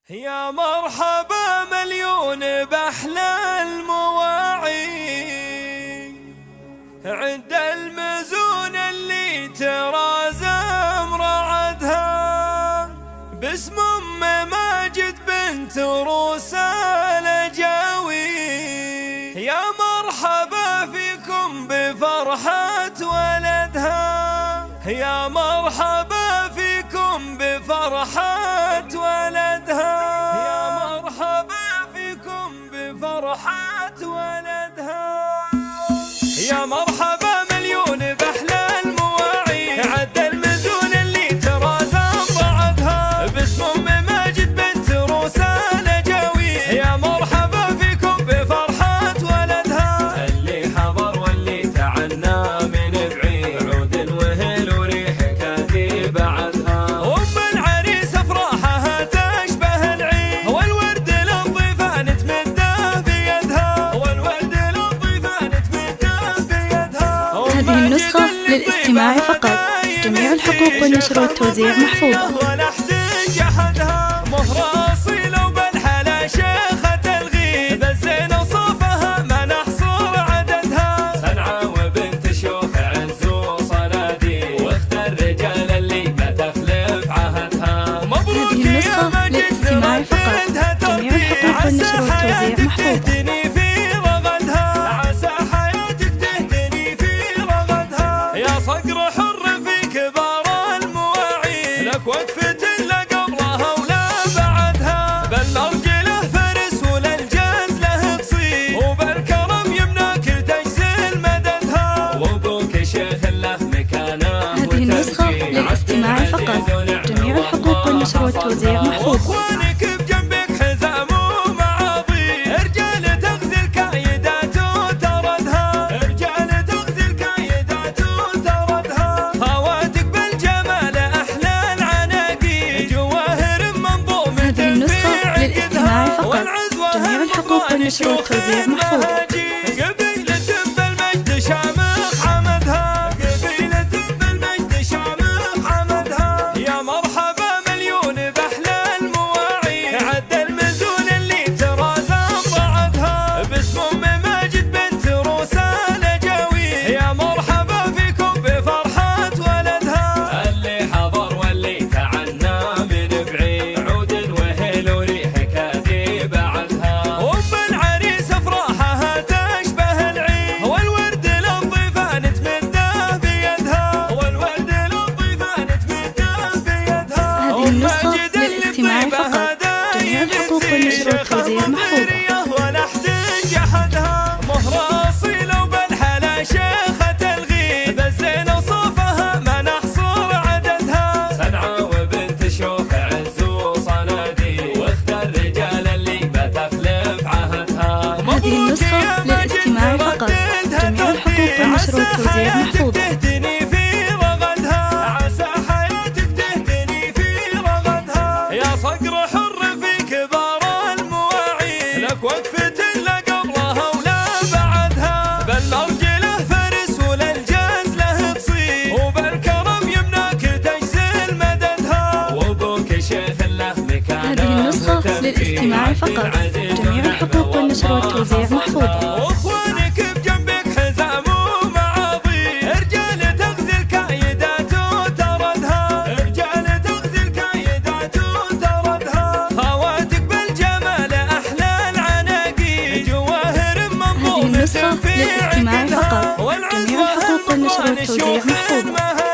يا مرحبا مليون بأحلى المواعي، عند المزون اللي ترازم رعدها باسم أم ماجد بنت روس الجاوي. يا مرحبا فيكم بفرحة ولدها، يا مرحبا فيكم بفرحة ولدها، يا مرحبا فيكم بفرحة ولدها. يا مرحبا مليون بأحلى المواعي، عد المزون اللي ترازم بعدها باسم أم ماجد بنت روس الجاوي. يا مرحبا فيكم بفرحة ولدها، اللي حضر واللي تعنى من بعيد، عود وهل وريح كاذي بعدها. أم العريس أفراحها تشبه العيد، والورد للضيفان تمده بيدها، والورد للضيفان تمده بيدها. هذه النسخة للاستماع فقط، جميع الحقوق والنشر والتوزيع محفوظة. ولا احتج أحدها، مهر أصيل وبالحلا شيخة الغيب، الزين وصوفها ما نحصر عددها. صنعاء وبنت شيوخ عز وصناديق، واخت الرجال اللي ما تخلف عهدها. مبروك هذه النسخة للاستماع فقط، جميع الحقوق والنشر والتوزيع محفوظة. تهتني في رغدها، عسى حياتك تهتني في رغدها. يا صقر حر في كبار المواعيد، لك وقفة لا قبلها ولا بعدها. بل أرجله فرس وللجاز له قصيد، وبالكرم يمناك تجزل مددها. وابوك شيخ له مكانه. هذه النسخة للاستماع فقط، جميع الحقوق والنشر والتوزيع محفوظة. واخوانك بجنبك حزام ومعاضيد، رجال تغزي الكايدات وتردها، رجال تغزي الكايدات وتردها. خواتك بالجمال أحلى العناقيد، جواهر منظومة. هذه النسخة للاستماع فقط، جميع الحقوق والنشر والتوزيع محفوظة. قبيلة بالمجد شامخ حمدها، قبيلة بالمجد شامخ حمدها. يا مرحبا مليون بأحلى المواعي، عد المزون اللي ترازم بعدها باسم أم ماجد بنت روس الجاوي. يا مرحبا فيكم بفرحة ولدها، اللي حضر واللي تعنى من بعيد، عود وهل وريح كاذي بعدها. أم العريس أفراحها تشبه العيد، والورد للضيفان تمده بيدها، والورد للضيفان تمده بيدها. هذه النسخة للاستماع فقط، جميع الحقوق والنشر والتوزيع محفوظة. ولا احتج أحدها، مهر أصيل وبالحلا شيخة الغيب، الزين وصوفها ما نحصر عددها. صنعاء وبنت شيوخ عز وصناديق، واخت الرجال اللي ما تخلف عهدها. هذه النسخة للاستماع فقط، جميع الحقوق والنشر والتوزيع محفوظة. تهتني في رغدها، عسى حياتك تهتني في رغدها. يا صقر حر في كبار المواعيد، لك وقفة لا قبلها ولا بعدها. بل أرجله فرس وللجاز له قصيد، وبالكرم يمناك تجزل مددها. وابوك شيخ له مكانه. هذه النسخة للاستماع فقط، جميع الحقوق والنشر والتوزيع محفوظة. واخوانك بجنبك حزام ومعاضيد، رجال تغزي الكايدات وتردها، رجال تغزي الكايدات وتردها. خواتك بالجمال أحلى العناقيد، جواهر منظومة. هذه النسخة للاستماع فقط، جميع الحقوق والنشر والتوزيع محفوظة.